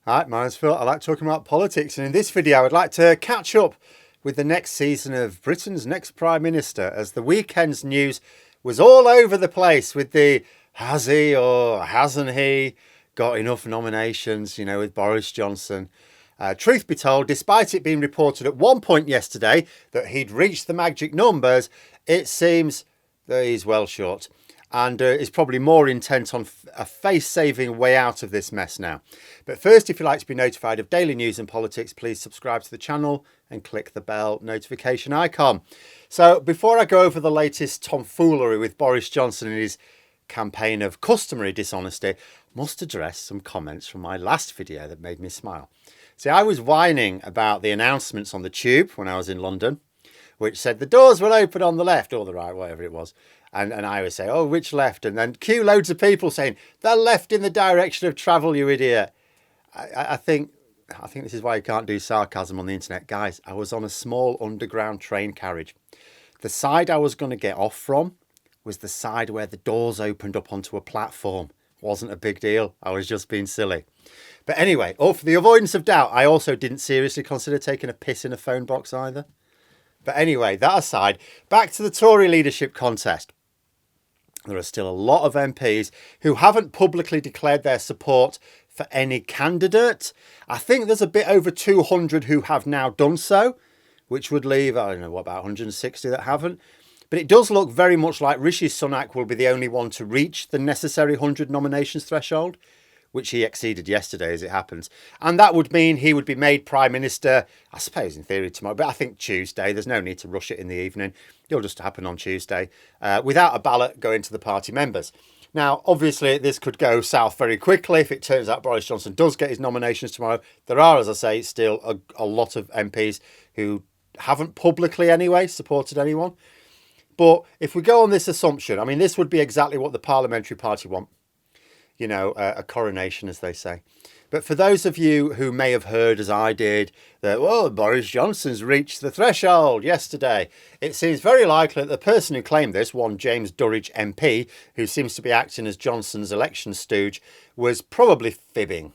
Hi, my name's Phil. I like talking about politics, and in this video I would like to catch up with the next season of Britain's next Prime Minister, as the weekend's news was all over the place with the has he or hasn't he got enough nominations, with Boris Johnson. Truth be told, despite it being reported at one point yesterday that he'd reached the magic numbers, it seems that he's well short and is probably more intent on a face-saving way out of this mess now. But first, if you'd like to be notified of daily news and politics, please subscribe to the channel and click the bell notification icon. So before I go over the latest tomfoolery with Boris Johnson and his campaign of customary dishonesty, I must address some comments from my last video that made me smile. See, I was whining about the announcements on the tube when I was in London, which said the doors will open on the left or the right, whatever it was. And I would say, oh, which left? And then cue loads of people saying, the left in the direction of travel, you idiot. I think this is why you can't do sarcasm on the internet. Guys, I was on a small underground train carriage. The side I was going to get off from was the side where the doors opened up onto a platform. Wasn't a big deal. I was just being silly. But anyway, for the avoidance of doubt, I also didn't seriously consider taking a piss in a phone box either. But anyway, that aside, back to the Tory leadership contest. There are still a lot of MPs who haven't publicly declared their support for any candidate. I think there's a bit over 200 who have now done so, which would leave, I don't know, what, about 160 that haven't. But it does look very much like Rishi Sunak will be the only one to reach the necessary 100 nominations threshold, which he exceeded yesterday as it happens. And that would mean he would be made Prime Minister, I suppose in theory tomorrow, but I think Tuesday. There's no need to rush it in the evening. It'll just happen on Tuesday, without a ballot going to the party members. Now, obviously, this could go south very quickly if it turns out Boris Johnson does get his nominations tomorrow. There are, as I say, still a lot of MPs who haven't publicly anyway supported anyone. But if we go on this assumption, I mean, this would be exactly what the parliamentary party want. A coronation, as they say. But for those of you who may have heard, as I did, that, Boris Johnson's reached the threshold yesterday, it seems very likely that the person who claimed this, one James Durridge MP, who seems to be acting as Johnson's election stooge, was probably fibbing.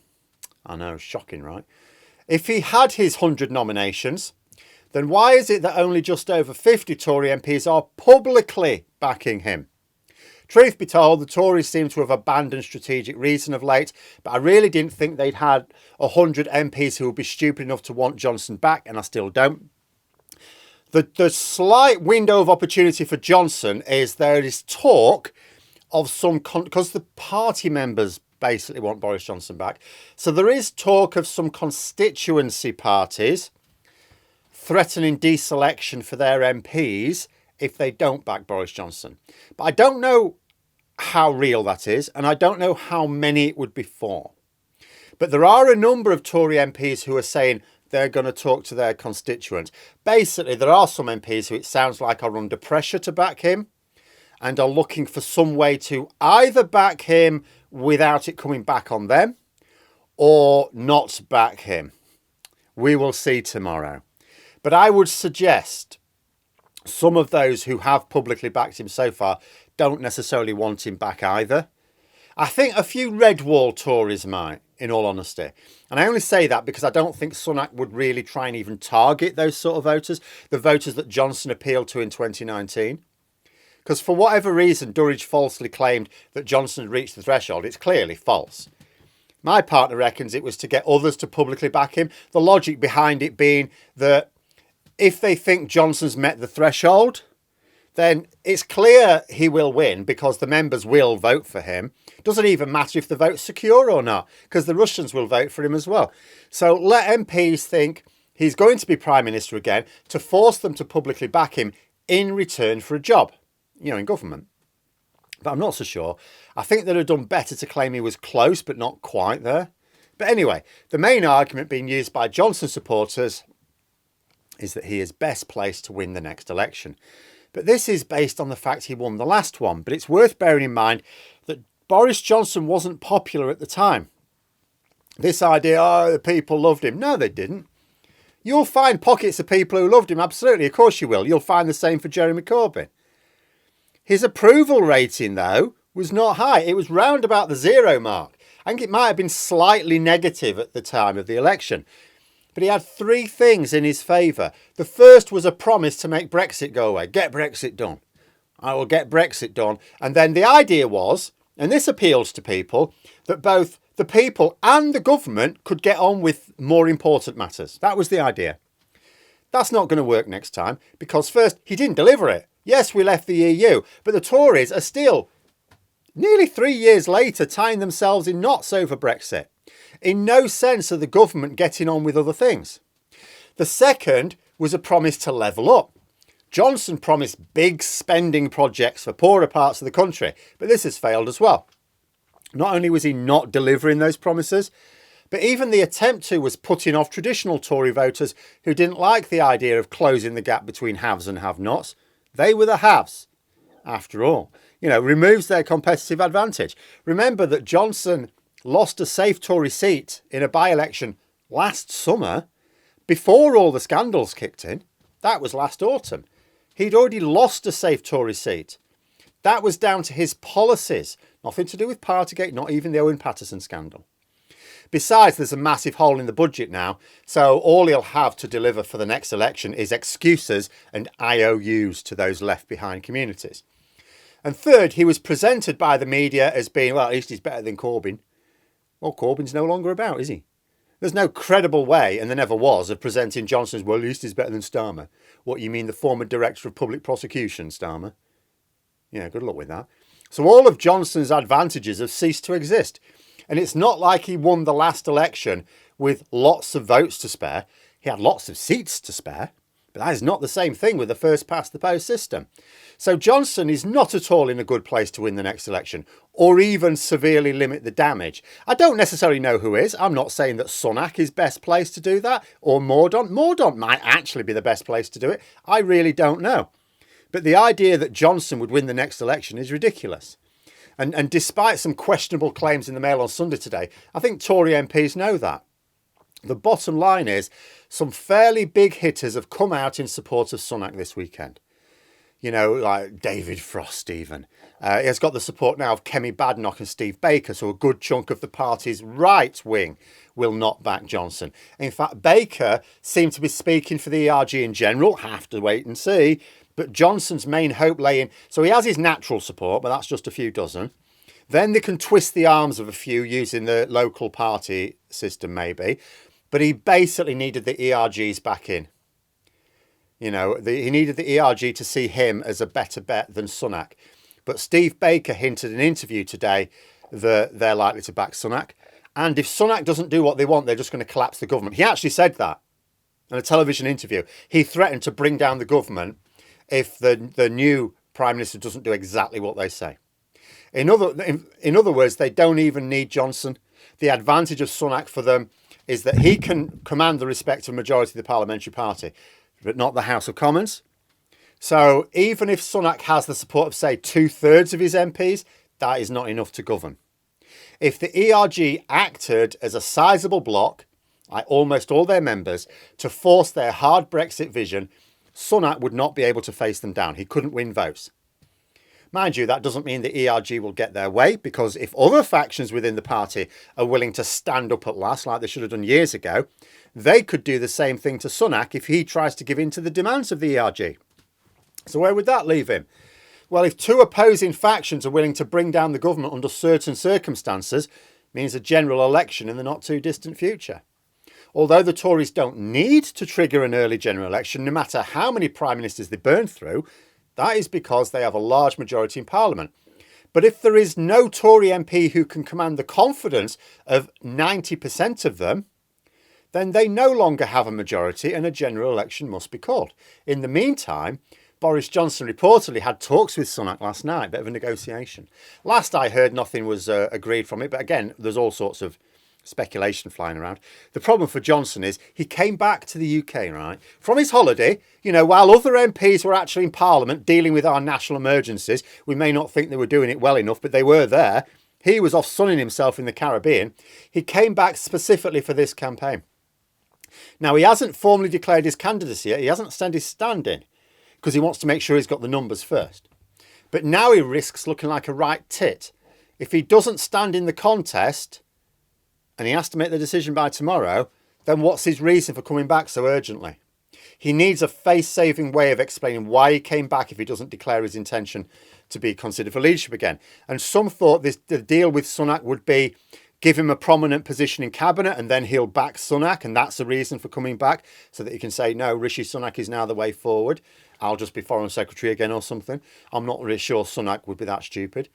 I know, shocking, right? If he had his 100 nominations, then why is it that only just over 50 Tory MPs are publicly backing him? Truth be told, the Tories seem to have abandoned strategic reason of late, but I really didn't think they'd had 100 MPs who would be stupid enough to want Johnson back, and I still don't. The slight window of opportunity for Johnson is there is talk of some, because the party members basically want Boris Johnson back, so there is talk of some constituency parties threatening deselection for their MPs if they don't back Boris Johnson. But I don't know how real that is, and I don't know how many it would be for. But there are a number of Tory MPs who are saying they're going to talk to their constituents. Basically, there are some MPs who it sounds like are under pressure to back him and are looking for some way to either back him without it coming back on them or not back him. We will see tomorrow. But I would suggest some of those who have publicly backed him so far don't necessarily want him back either. I think a few red wall Tories might, in all honesty. And I only say that because I don't think Sunak would really try and even target those sort of voters, the voters that Johnson appealed to in 2019. Because for whatever reason, Durridge falsely claimed that Johnson had reached the threshold. It's clearly false. My partner reckons it was to get others to publicly back him. The logic behind it being that if they think Johnson's met the threshold, then it's clear he will win because the members will vote for him. Doesn't even matter if the vote's secure or not, because the Russians will vote for him as well. So let MPs think he's going to be Prime Minister again to force them to publicly back him in return for a job, in government. But I'm not so sure. I think they'd have done better to claim he was close, but not quite there. But anyway, the main argument being used by Johnson supporters is that he is best placed to win the next election. But this is based on the fact he won the last one. But it's worth bearing in mind that Boris Johnson wasn't popular at the time. This idea, the people loved him. No, they didn't. You'll find pockets of people who loved him, absolutely. Of course you will. You'll find the same for Jeremy Corbyn. His approval rating, though, was not high. It was round about the 0 mark. I think it might have been slightly negative at the time of the election. But he had three things in his favour. The first was a promise to make Brexit go away. Get Brexit done. I will get Brexit done. And then the idea was, and this appeals to people, that both the people and the government could get on with more important matters. That was the idea. That's not going to work next time because first, he didn't deliver it. Yes, we left the EU, but the Tories are still nearly 3 years later tying themselves in knots over Brexit. In no sense are the government getting on with other things. The second was a promise to level up. Johnson promised big spending projects for poorer parts of the country, but this has failed as well. Not only was he not delivering those promises, but even the attempt to was putting off traditional Tory voters who didn't like the idea of closing the gap between haves and have-nots. They were the haves, after all. Removes their competitive advantage. Remember that Johnson lost a safe Tory seat in a by-election last summer before all the scandals kicked in. That was last autumn. He'd already lost a safe Tory seat. That was down to his policies. Nothing to do with Partygate, not even the Owen Paterson scandal. Besides, there's a massive hole in the budget now, so all he'll have to deliver for the next election is excuses and IOUs to those left behind communities. And third, he was presented by the media as being, well, at least he's better than Corbyn. Well, Corbyn's no longer about, is he? There's no credible way, and there never was, of presenting Johnson as, well, at least he's better than Starmer. What, you mean the former Director of Public Prosecution, Starmer? Yeah, good luck with that. So all of Johnson's advantages have ceased to exist. And it's not like he won the last election with lots of votes to spare. He had lots of seats to spare. But that is not the same thing with the first past the post system. So Johnson is not at all in a good place to win the next election or even severely limit the damage. I don't necessarily know who is. I'm not saying that Sunak is best placed to do that or Mordaunt. Mordaunt might actually be the best place to do it. I really don't know. But the idea that Johnson would win the next election is ridiculous. And despite some questionable claims in the Mail on Sunday today, I think Tory MPs know that. The bottom line is some fairly big hitters have come out in support of Sunak this weekend. Like David Frost even. He has got the support now of Kemi Badenoch and Steve Baker, so a good chunk of the party's right wing will not back Johnson. In fact, Baker seemed to be speaking for the ERG in general, have to wait and see, but Johnson's main hope lay in, so he has his natural support, but that's just a few dozen. Then they can twist the arms of a few using the local party system maybe, but he basically needed the ERGs back in. He needed the ERG to see him as a better bet than Sunak. But Steve Baker hinted in an interview today that they're likely to back Sunak. And if Sunak doesn't do what they want, they're just going to collapse the government. He actually said that in a television interview. He threatened to bring down the government if the new Prime Minister doesn't do exactly what they say. In other words, they don't even need Johnson. The advantage of Sunak for them is that he can command the respect of a majority of the parliamentary party, but not the House of Commons. So even if Sunak has the support of, say, 2/3 of his MPs, that is not enough to govern. If the ERG acted as a sizable bloc, like almost all their members, to force their hard Brexit vision, Sunak would not be able to face them down. He couldn't win votes. Mind you, that doesn't mean the ERG will get their way, because if other factions within the party are willing to stand up at last, like they should have done years ago, they could do the same thing to Sunak if he tries to give in to the demands of the ERG. So where would that leave him? Well, if two opposing factions are willing to bring down the government under certain circumstances, it means a general election in the not too distant future. Although the Tories don't need to trigger an early general election, no matter how many prime ministers they burn through, that is because they have a large majority in Parliament. But if there is no Tory MP who can command the confidence of 90% of them, then they no longer have a majority and a general election must be called. In the meantime, Boris Johnson reportedly had talks with Sunak last night, bit of a negotiation. Last I heard, nothing was agreed from it, but again, there's all sorts of speculation flying around. The problem for Johnson is he came back to the UK, right, from his holiday, while other MPs were actually in Parliament dealing with our national emergencies. We may not think they were doing it well enough, but they were there. He was off sunning himself in the Caribbean. He came back specifically for this campaign. Now, he hasn't formally declared his candidacy yet. He hasn't sent his stand in because he wants to make sure he's got the numbers first. But now he risks looking like a right tit. If he doesn't stand in the contest, and he has to make the decision by tomorrow, then what's his reason for coming back so urgently? He needs a face-saving way of explaining why he came back if he doesn't declare his intention to be considered for leadership again. And some thought the deal with Sunak would be give him a prominent position in cabinet and then he'll back Sunak, and that's the reason for coming back, so that he can say, no, Rishi Sunak is now the way forward. I'll just be Foreign Secretary again or something. I'm not really sure Sunak would be that stupid.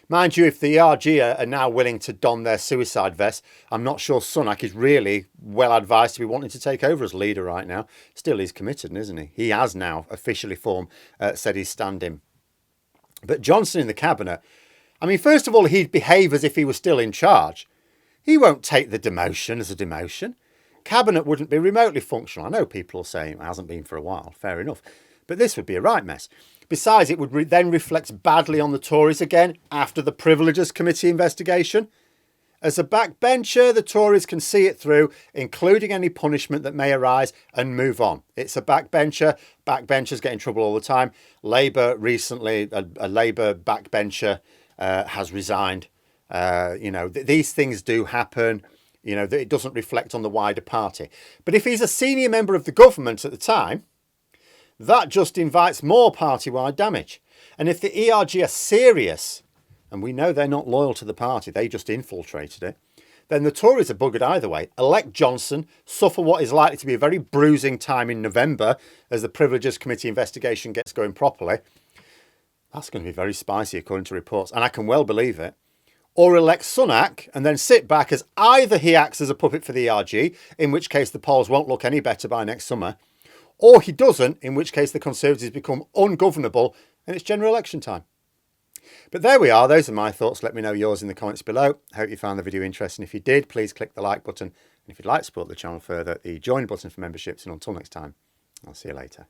Mind you, if the ERG are now willing to don their suicide vest, I'm not sure Sunak is really well advised to be wanting to take over as leader right now. Still, he's committed, isn't he? He has now officially said he's standing. But Johnson in the cabinet, I mean, first of all, he'd behave as if he was still in charge. He won't take the demotion as a demotion. Cabinet wouldn't be remotely functional. I know people will say it hasn't been for a while. Fair enough. But this would be a right mess. Besides, it would then reflect badly on the Tories again after the Privileges Committee investigation. As a backbencher, the Tories can see it through, including any punishment that may arise, and move on. It's a backbencher. Backbenchers get in trouble all the time. Labour recently, a Labour backbencher has resigned. These things do happen. It doesn't reflect on the wider party. But if he's a senior member of the government at the time, that just invites more party-wide damage. And if the ERG are serious, and we know they're not loyal to the party, they just infiltrated it, then the Tories are buggered either way. Elect Johnson, suffer what is likely to be a very bruising time in November as the Privileges Committee investigation gets going properly. That's going to be very spicy according to reports, and I can well believe it. Or elect Sunak and then sit back as either he acts as a puppet for the ERG, in which case the polls won't look any better by next summer, or he doesn't, in which case the Conservatives become ungovernable and it's general election time. But there we are. Those are my thoughts. Let me know yours in the comments below. I hope you found the video interesting. If you did, please click the like button. And if you'd like to support the channel further, the join button for memberships. And until next time, I'll see you later.